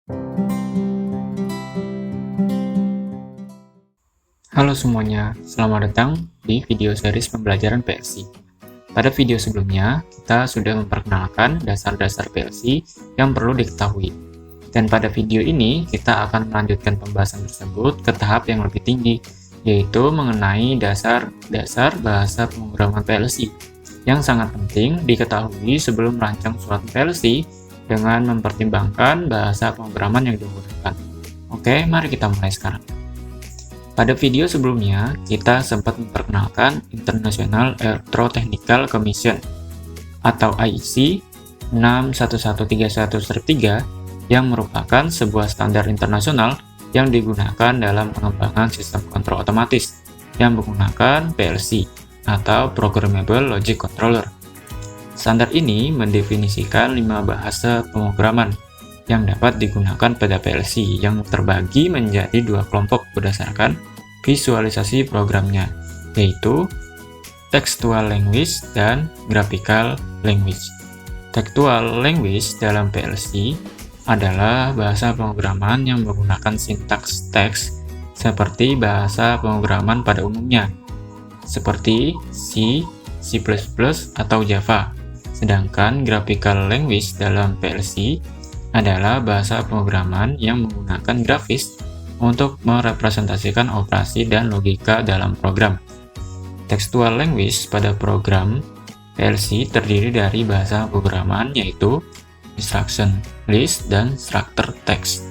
Halo semuanya, selamat datang di video series pembelajaran PLC. Pada video sebelumnya, kita sudah memperkenalkan dasar-dasar PLC yang perlu diketahui. Dan pada video ini, kita akan melanjutkan pembahasan tersebut ke tahap yang lebih tinggi, yaitu mengenai dasar-dasar bahasa pemrograman PLC, yang sangat penting diketahui sebelum merancang surat PLC dengan mempertimbangkan bahasa pemrograman yang digunakan. Oke, mari kita mulai sekarang. Pada video sebelumnya, kita sempat memperkenalkan International Electrotechnical Commission atau IEC 61131-3 yang merupakan sebuah standar internasional yang digunakan dalam pengembangan sistem kontrol otomatis yang menggunakan PLC atau Programmable Logic Controller. Standar ini mendefinisikan 5 bahasa pemrograman yang dapat digunakan pada PLC yang terbagi menjadi 2 kelompok berdasarkan visualisasi programnya, yaitu Textual Language dan Graphical Language. Textual Language dalam PLC adalah bahasa pemrograman yang menggunakan sintaks teks seperti bahasa pemrograman pada umumnya, seperti C, C++, atau Java. Sedangkan Graphical Language dalam PLC adalah bahasa pemrograman yang menggunakan grafis untuk merepresentasikan operasi dan logika dalam program. Textual language pada program PLC terdiri dari bahasa pemrograman yaitu instruction list dan structure text.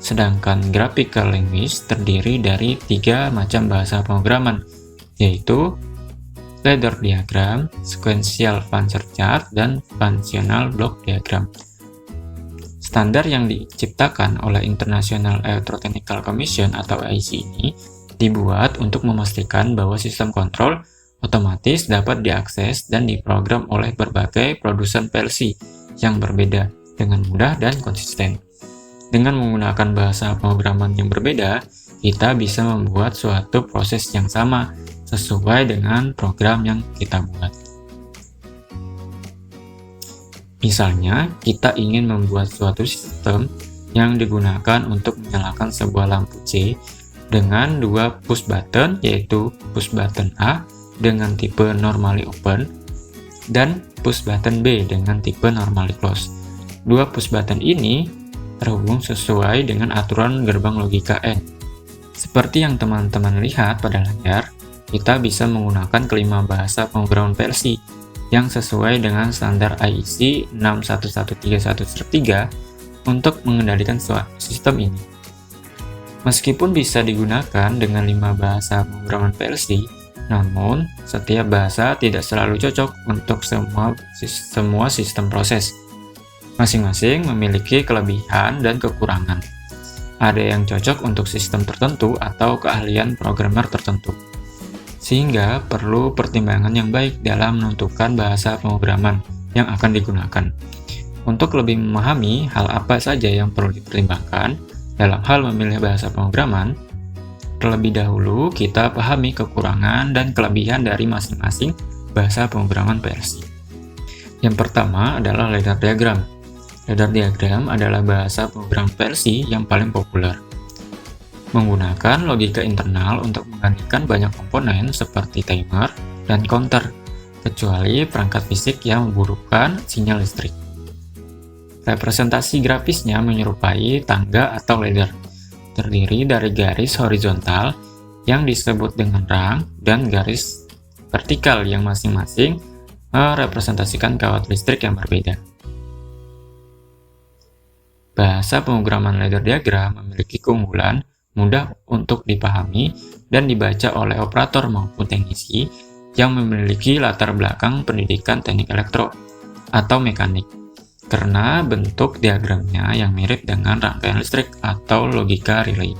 Sedangkan graphical language terdiri dari 3 macam bahasa pemrograman yaitu ladder diagram, sequential function chart, dan functional block diagram. Standar yang diciptakan oleh International Electrotechnical Commission atau IEC ini dibuat untuk memastikan bahwa sistem kontrol otomatis dapat diakses dan diprogram oleh berbagai produsen PLC yang berbeda dengan mudah dan konsisten. Dengan menggunakan bahasa pemrograman yang berbeda, kita bisa membuat suatu proses yang sama sesuai dengan program yang kita buat. Misalnya, kita ingin membuat suatu sistem yang digunakan untuk menyalakan sebuah lampu C dengan 2 push button, yaitu push button A dengan tipe normally open dan push button B dengan tipe normally close. 2 push button ini terhubung sesuai dengan aturan gerbang logika N. Seperti yang teman-teman lihat pada layar, kita bisa menggunakan kelima bahasa pemrograman PLC yang sesuai dengan standar IEC 61131-3 untuk mengendalikan sistem ini. Meskipun bisa digunakan dengan 5 bahasa pemrograman PLC, namun setiap bahasa tidak selalu cocok untuk semua sistem proses. Masing-masing memiliki kelebihan dan kekurangan. Ada yang cocok untuk sistem tertentu atau keahlian programmer tertentu. Sehingga perlu pertimbangan yang baik dalam menentukan bahasa pemrograman yang akan digunakan. Untuk lebih memahami hal apa saja yang perlu dipertimbangkan dalam hal memilih bahasa pemrograman, terlebih dahulu kita pahami kekurangan dan kelebihan dari masing-masing bahasa pemrograman PLC. Yang pertama adalah ladder diagram. Ladder diagram adalah bahasa pemrograman PLC yang paling populer. Menggunakan logika internal untuk menggantikan banyak komponen seperti timer dan counter, kecuali perangkat fisik yang membutuhkan sinyal listrik. Representasi grafisnya menyerupai tangga atau ladder, terdiri dari garis horizontal yang disebut dengan rang dan garis vertikal yang masing-masing merepresentasikan kawat listrik yang berbeda. Bahasa pemrograman ladder diagram memiliki keunggulan mudah untuk dipahami dan dibaca oleh operator maupun teknisi yang memiliki latar belakang pendidikan teknik elektro atau mekanik, karena bentuk diagramnya yang mirip dengan rangkaian listrik atau logika relay.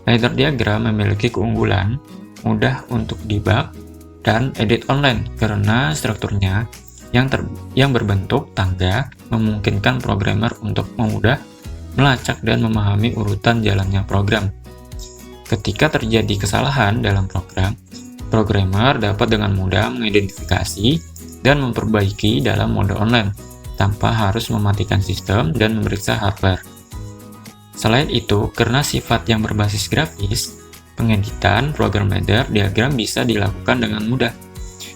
Ladder diagram memiliki keunggulan mudah untuk debug dan edit online karena strukturnya yang berbentuk tangga memungkinkan programmer untuk mudah melacak dan memahami urutan jalannya program. Ketika terjadi kesalahan dalam program, programmer dapat dengan mudah mengidentifikasi dan memperbaiki dalam mode online tanpa harus mematikan sistem dan memeriksa hardware. Selain itu, karena sifat yang berbasis grafis, pengeditan program ladder diagram bisa dilakukan dengan mudah.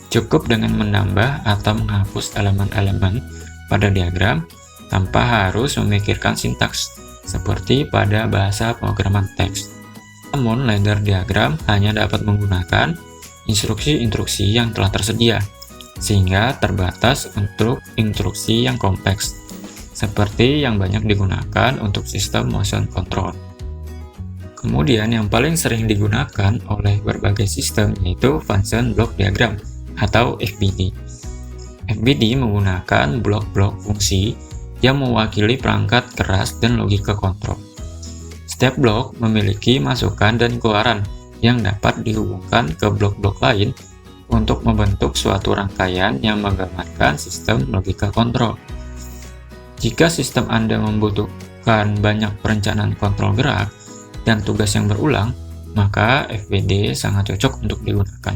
Cukup dengan menambah atau menghapus elemen-elemen pada diagram tanpa harus memikirkan sintaks, seperti pada bahasa pemrograman teks. Namun, ladder diagram hanya dapat menggunakan instruksi-instruksi yang telah tersedia, sehingga terbatas untuk instruksi yang kompleks, seperti yang banyak digunakan untuk sistem motion control. Kemudian yang paling sering digunakan oleh berbagai sistem yaitu function block diagram atau FBD. FBD menggunakan blok-blok fungsi yang mewakili perangkat keras dan logika kontrol. Setiap blok memiliki masukan dan keluaran yang dapat dihubungkan ke blok-blok lain untuk membentuk suatu rangkaian yang menggambarkan sistem logika kontrol. Jika sistem Anda membutuhkan banyak perencanaan kontrol gerak dan tugas yang berulang, maka FBD sangat cocok untuk digunakan.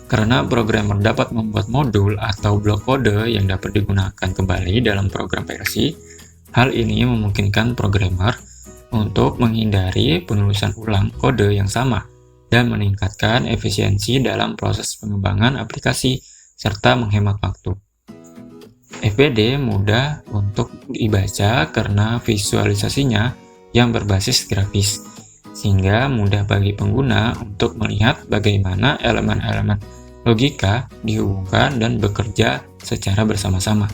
Karena programmer dapat membuat modul atau blok kode yang dapat digunakan kembali dalam program PLC, hal ini memungkinkan programmer untuk menghindari penulisan ulang kode yang sama dan meningkatkan efisiensi dalam proses pengembangan aplikasi serta menghemat waktu. FBD mudah untuk dibaca karena visualisasinya yang berbasis grafis, sehingga mudah bagi pengguna untuk melihat bagaimana elemen-elemen logika dihubungkan dan bekerja secara bersama-sama.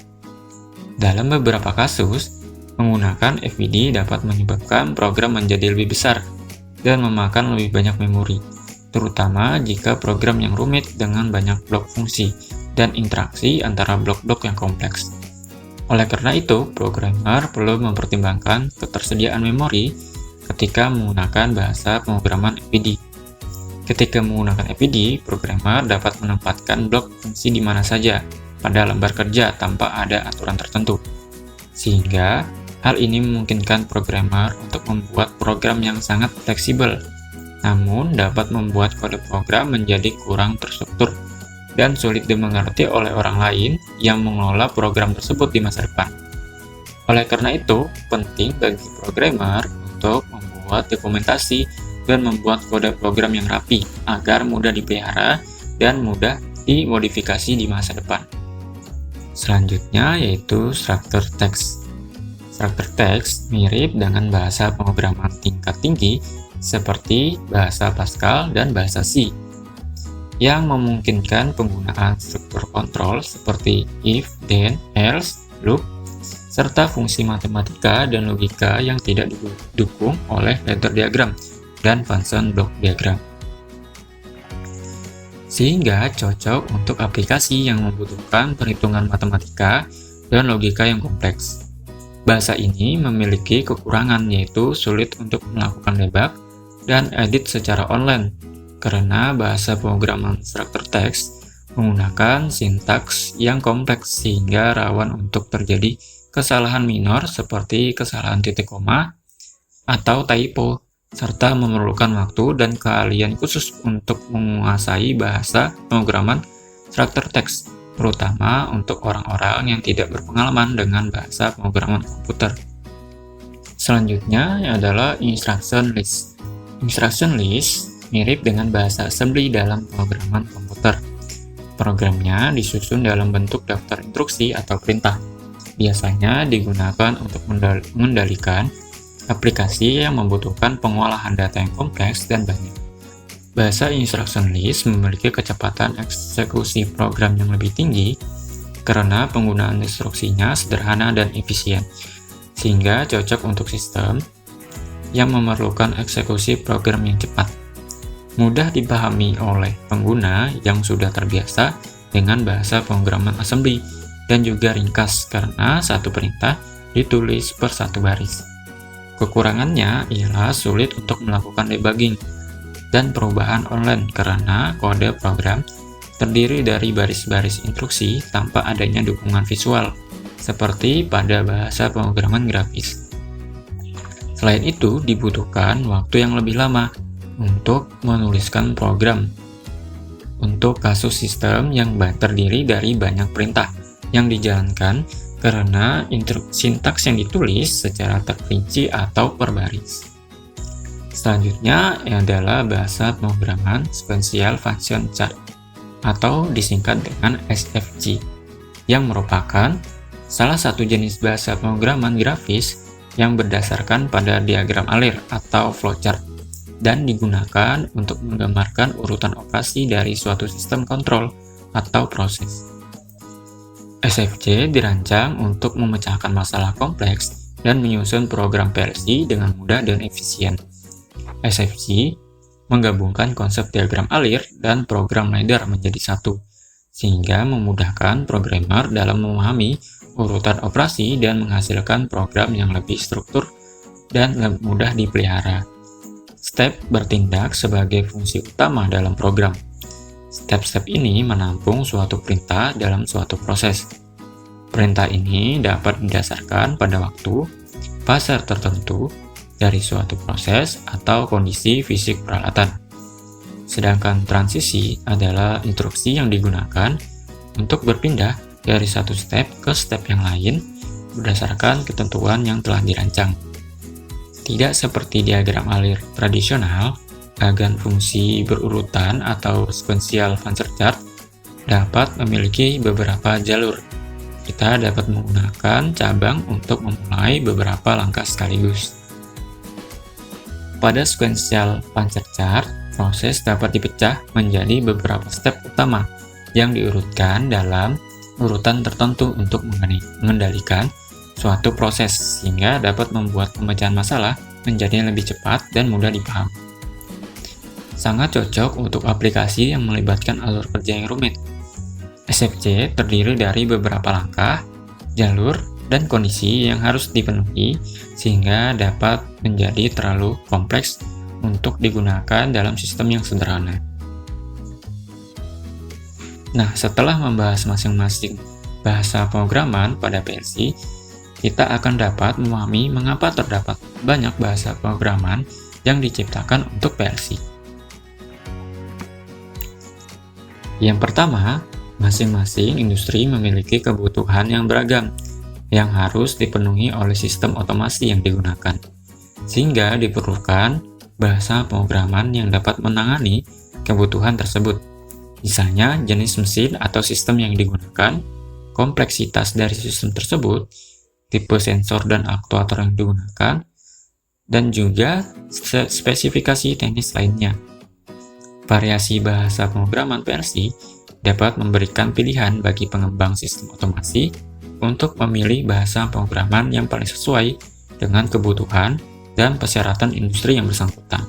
Dalam beberapa kasus, menggunakan FBD dapat menyebabkan program menjadi lebih besar dan memakan lebih banyak memori, terutama jika program yang rumit dengan banyak blok fungsi dan interaksi antara blok-blok yang kompleks. Oleh karena itu, programmer perlu mempertimbangkan ketersediaan memori ketika menggunakan bahasa pemrograman FBD. Ketika menggunakan FBD, programmer dapat menempatkan blok fungsi di mana saja pada lembar kerja tanpa ada aturan tertentu. Sehingga, hal ini memungkinkan programmer untuk membuat program yang sangat fleksibel, namun dapat membuat kode program menjadi kurang terstruktur dan sulit dimengerti oleh orang lain yang mengelola program tersebut di masa depan. Oleh karena itu, penting bagi programmer untuk membuat dokumentasi dan membuat kode program yang rapi agar mudah dipelihara dan mudah dimodifikasi di masa depan. Selanjutnya yaitu struktur teks. Struktur teks mirip dengan bahasa pemrograman tingkat tinggi seperti bahasa Pascal dan bahasa C, yang memungkinkan penggunaan struktur kontrol seperti if, then, else, loop, serta fungsi matematika dan logika yang tidak didukung oleh ladder diagram dan function block diagram. Sehingga cocok untuk aplikasi yang membutuhkan perhitungan matematika dan logika yang kompleks. Bahasa ini memiliki kekurangan yaitu sulit untuk melakukan debug dan edit secara online, karena bahasa pemrograman struktur teks menggunakan sintaks yang kompleks sehingga rawan untuk terjadi kesalahan minor seperti kesalahan titik koma atau typo, serta memerlukan waktu dan keahlian khusus untuk menguasai bahasa pemrograman struktur teks, terutama untuk orang-orang yang tidak berpengalaman dengan bahasa pemrograman komputer. Selanjutnya adalah instruction list. Instruction list mirip dengan bahasa assembly dalam pemrograman komputer. Programnya disusun dalam bentuk daftar instruksi atau perintah. Biasanya digunakan untuk mengendalikan aplikasi yang membutuhkan pengolahan data yang kompleks dan banyak. Bahasa instruction list memiliki kecepatan eksekusi program yang lebih tinggi karena penggunaan instruksinya sederhana dan efisien, sehingga cocok untuk sistem yang memerlukan eksekusi program yang cepat. Mudah dipahami oleh pengguna yang sudah terbiasa dengan bahasa pemrograman assembly dan juga ringkas karena satu perintah ditulis per satu baris. Kekurangannya ialah sulit untuk melakukan debugging dan perubahan online karena kode program terdiri dari baris-baris instruksi tanpa adanya dukungan visual, seperti pada bahasa pemrograman grafis. Selain itu, dibutuhkan waktu yang lebih lama untuk menuliskan program. Untuk kasus sistem yang terdiri dari banyak perintah yang dijalankan karena sintaks yang ditulis secara terperinci atau per baris. Selanjutnya adalah bahasa pemrograman Sequential Function Chart atau disingkat dengan SFC, yang merupakan salah satu jenis bahasa pemrograman grafis yang berdasarkan pada diagram alir atau flowchart dan digunakan untuk menggambarkan urutan operasi dari suatu sistem kontrol atau proses. SFC dirancang untuk memecahkan masalah kompleks dan menyusun program PLC dengan mudah dan efisien. SFC menggabungkan konsep diagram alir dan program ladder menjadi satu, sehingga memudahkan programmer dalam memahami urutan operasi dan menghasilkan program yang lebih struktur dan mudah dipelihara. Step bertindak sebagai fungsi utama dalam program. Step-step ini menampung suatu perintah dalam suatu proses. Perintah ini dapat didasarkan pada waktu, fase tertentu dari suatu proses atau kondisi fisik peralatan. Sedangkan transisi adalah instruksi yang digunakan untuk berpindah dari satu step ke step yang lain berdasarkan ketentuan yang telah dirancang. Tidak seperti diagram alir tradisional, bagan fungsi berurutan atau sequential function chart dapat memiliki beberapa jalur. Kita dapat menggunakan cabang untuk memulai beberapa langkah sekaligus. Pada sequential function chart, proses dapat dipecah menjadi beberapa step utama yang diurutkan dalam urutan tertentu untuk mengendalikan suatu proses, sehingga dapat membuat pemecahan masalah menjadi lebih cepat dan mudah dipahami. Sangat cocok untuk aplikasi yang melibatkan alur kerja yang rumit. SFC terdiri dari beberapa langkah, jalur, dan kondisi yang harus dipenuhi sehingga dapat menjadi terlalu kompleks untuk digunakan dalam sistem yang sederhana. Nah, setelah membahas masing-masing bahasa pemrograman pada PLC, kita akan dapat memahami mengapa terdapat banyak bahasa pemrograman yang diciptakan untuk PLC. Yang pertama, masing-masing industri memiliki kebutuhan yang beragam yang harus dipenuhi oleh sistem otomasi yang digunakan, sehingga diperlukan bahasa pemrograman yang dapat menangani kebutuhan tersebut. Misalnya, jenis mesin atau sistem yang digunakan, kompleksitas dari sistem tersebut, tipe sensor dan aktuator yang digunakan, dan juga spesifikasi teknis lainnya. Variasi bahasa pemrograman PLC dapat memberikan pilihan bagi pengembang sistem otomasi untuk memilih bahasa pemrograman yang paling sesuai dengan kebutuhan dan persyaratan industri yang bersangkutan.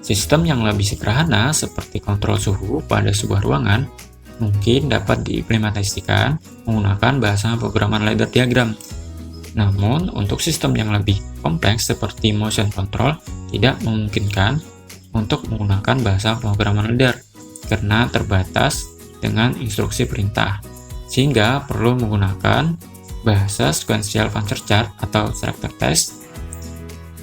Sistem yang lebih sederhana seperti kontrol suhu pada sebuah ruangan mungkin dapat diimplementasikan menggunakan bahasa pemrograman ladder diagram. Namun, untuk sistem yang lebih kompleks seperti motion control tidak memungkinkan untuk menggunakan bahasa pemrograman ladder karena terbatas dengan instruksi perintah, sehingga perlu menggunakan bahasa sequential function chart atau structure text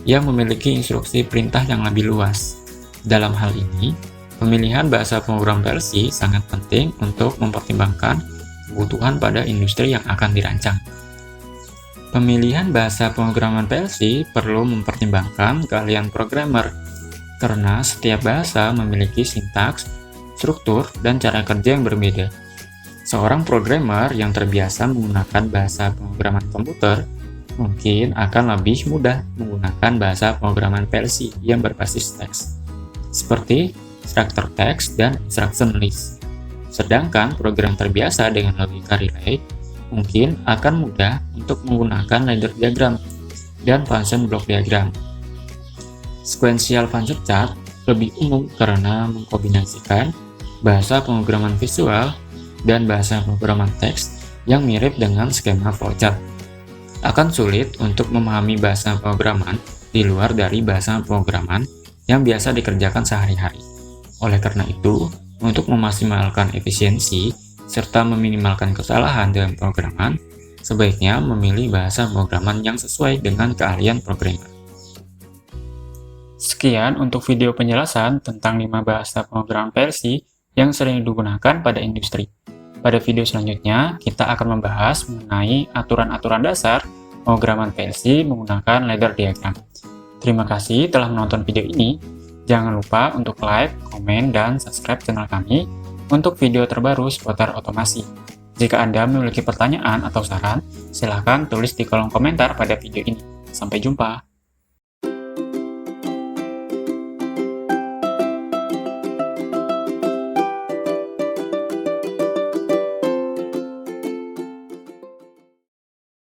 yang memiliki instruksi perintah yang lebih luas. Dalam hal ini, pemilihan bahasa pemrograman PLC sangat penting untuk mempertimbangkan kebutuhan pada industri yang akan dirancang. Pemilihan bahasa pemrograman PLC perlu mempertimbangkan keahlian programmer, karena setiap bahasa memiliki sintaks, struktur, dan cara kerja yang berbeda. Seorang programmer yang terbiasa menggunakan bahasa pemrograman komputer mungkin akan lebih mudah menggunakan bahasa pemrograman PLC yang berbasis teks, seperti structure text dan instruction list. Sedangkan program terbiasa dengan logika relay mungkin akan mudah untuk menggunakan ladder diagram dan function block diagram. Sequential function chart lebih umum karena mengkombinasikan bahasa pemrograman visual dan bahasa pemrograman teks yang mirip dengan skema flowchart. Akan sulit untuk memahami bahasa pemrograman di luar dari bahasa pemrograman yang biasa dikerjakan sehari-hari. Oleh karena itu, untuk memaksimalkan efisiensi serta meminimalkan kesalahan dalam pemrograman, sebaiknya memilih bahasa pemrograman yang sesuai dengan keahlian programmer. Sekian untuk video penjelasan tentang 5 bahasa pemrograman PLC yang sering digunakan pada industri. Pada video selanjutnya, kita akan membahas mengenai aturan-aturan dasar pemrograman PLC menggunakan ladder diagram. Terima kasih telah menonton video ini. Jangan lupa untuk like, komen, dan subscribe channel kami untuk video terbaru seputar otomasi. Jika Anda memiliki pertanyaan atau saran, silakan tulis di kolom komentar pada video ini. Sampai jumpa!